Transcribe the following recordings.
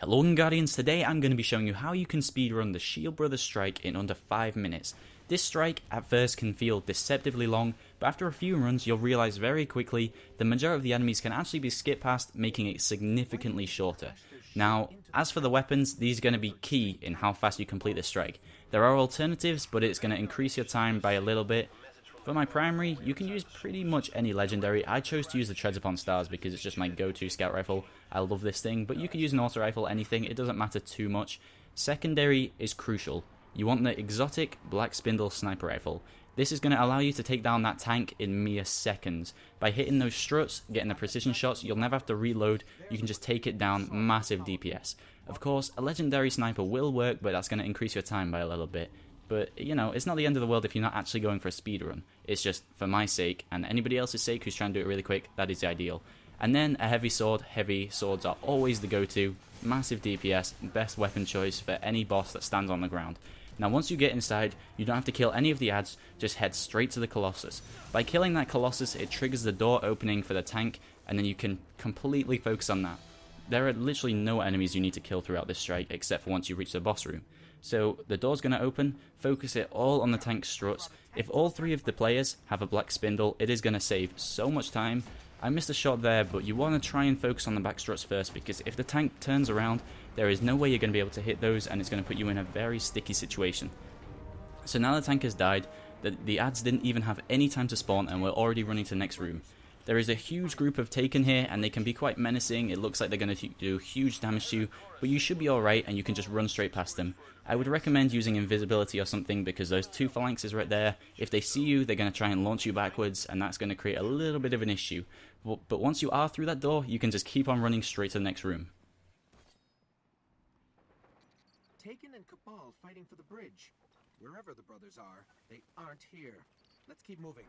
Hello Guardians, today I'm going to be showing you how you can speedrun the Shield Brothers strike in under 5 minutes. This strike at first can feel deceptively long, but after a few runs you'll realise very quickly the majority of the enemies can actually be skipped past, making it significantly shorter. Now, as for the weapons, these are going to be key in how fast you complete this strike. There are alternatives, but it's going to increase your time by a little bit. For my primary, you can use pretty much any legendary. I chose to use the Treads Upon Stars because it's just my go-to scout rifle. I love this thing, but you could use an auto rifle, anything, it doesn't matter too much. Secondary is crucial. You want the exotic Black Spindle sniper rifle. This is going to allow you to take down that tank in mere seconds. By hitting those struts, getting the precision shots, you'll never have to reload, you can just take it down, massive DPS. Of course, a legendary sniper will work, but that's going to increase your time by a little bit. But, you know, it's not the end of the world if you're not actually going for a speedrun. It's just, for my sake, and anybody else's sake who's trying to do it really quick, that is the ideal. And then a heavy sword. Heavy swords are always the go-to. Massive DPS, best weapon choice for any boss that stands on the ground. Now once you get inside, you don't have to kill any of the adds, just head straight to the Colossus. By killing that Colossus, it triggers the door opening for the tank, and then you can completely focus on that. There are literally no enemies you need to kill throughout this strike, except for once you reach the boss room. So the door's going to open, focus it all on the tank struts. If all 3 of the players have a Black Spindle, it is going to save so much time. I missed a shot there, but you want to try and focus on the back struts first, because if the tank turns around, there is no way you're going to be able to hit those, and it's going to put you in a very sticky situation. So now the tank has died, the adds didn't even have any time to spawn, and we're already running to the next room. There is a huge group of Taken here, and they can be quite menacing. It looks like they're going to do huge damage to you, but you should be alright, and you can just run straight past them. I would recommend using invisibility or something, because those 2 phalanxes right there, if they see you, they're going to try and launch you backwards, and that's going to create a little bit of an issue. But once you are through that door, you can just keep on running straight to the next room. Taken and Cabal fighting for the bridge. Wherever the brothers are, they aren't here. Let's keep moving.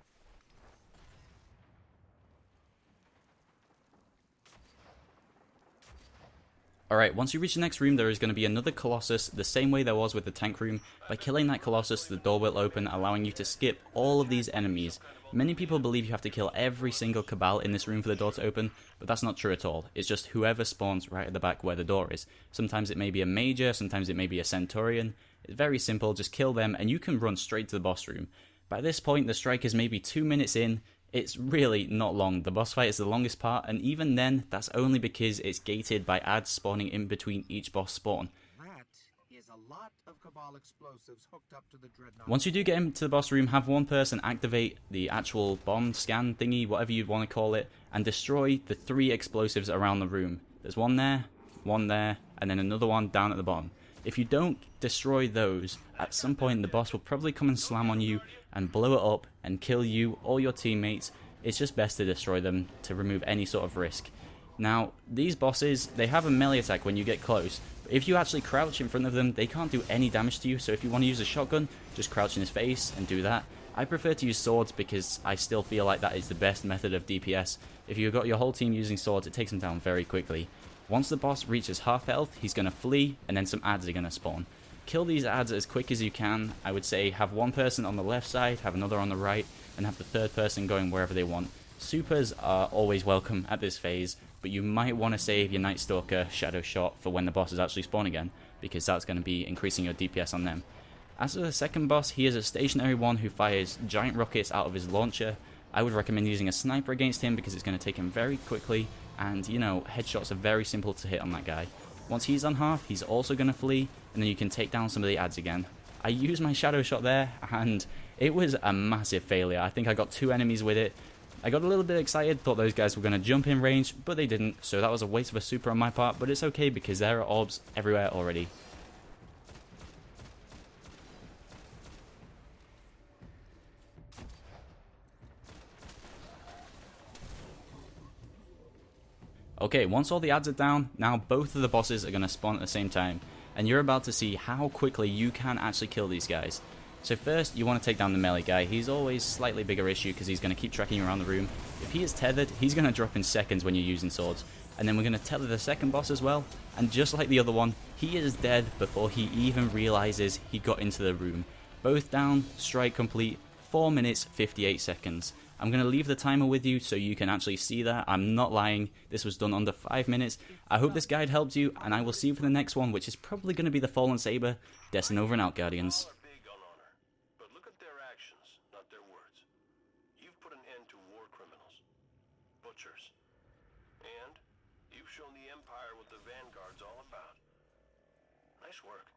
Alright, once you reach the next room, there is going to be another Colossus, the same way there was with the tank room. By killing that Colossus, the door will open, allowing you to skip all of these enemies. Many people believe you have to kill every single Cabal in this room for the door to open, but that's not true at all. It's just whoever spawns right at the back where the door is. Sometimes it may be a Major, sometimes it may be a Centurion. It's very simple, just kill them and you can run straight to the boss room. By this point, the strike is maybe 2 minutes in. It's really not long. The boss fight is the longest part, and even then, that's only because it's gated by adds spawning in between each boss spawn. That is a lot of Cabal explosives hooked up to the Dreadnought. Once you do get into the boss room, have one person activate the actual bomb scan thingy, whatever you'd want to call it, and destroy the 3 explosives around the room. There's one there, and then another one down at the bottom. If you don't destroy those, at some point the boss will probably come and slam on you and blow it up and kill you or your teammates. It's just best to destroy them to remove any sort of risk. Now, these bosses, they have a melee attack when you get close, but if you actually crouch in front of them, they can't do any damage to you, so if you want to use a shotgun, just crouch in his face and do that. I prefer to use swords because I still feel like that is the best method of DPS. If you've got your whole team using swords, it takes them down very quickly. Once the boss reaches half health, he's going to flee, and then some adds are going to spawn. Kill these adds as quick as you can. I would say have one person on the left side, have another on the right, and have the 3rd person going wherever they want. Supers are always welcome at this phase, but you might want to save your Night Stalker Shadow Shot for when the bosses actually spawn again, because that's going to be increasing your DPS on them. As for the second boss, he is a stationary one who fires giant rockets out of his launcher. I would recommend using a sniper against him because it's going to take him very quickly, and you know, headshots are very simple to hit on that guy. Once he's on half, he's also going to flee, and then you can take down some of the adds again. I used my shadow shot there, and it was a massive failure. I think I got 2 enemies with it. I got a little bit excited, thought those guys were going to jump in range, but they didn't, so that was a waste of a super on my part, but it's okay because there are orbs everywhere already. Okay, once all the adds are down, now both of the bosses are going to spawn at the same time, and you're about to see how quickly you can actually kill these guys. So first, you want to take down the melee guy. He's always slightly bigger issue because he's going to keep tracking you around the room. If he is tethered, he's going to drop in seconds when you're using swords. And then we're going to tether the second boss as well, and just like the other one, he is dead before he even realizes he got into the room. Both down, strike complete, 4 minutes 58 seconds. I'm going to leave the timer with you so you can actually see that. I'm not lying. This was done under 5 minutes. I hope this guide helped you, and I will see you for the next one, which is probably going to be the Fallen Saber. Destin over and out, Guardians. Big on honor, but look at their actions, not their words. You've put an end to war criminals, butchers, and you've shown the Empire what the Vanguard's all about. Nice work.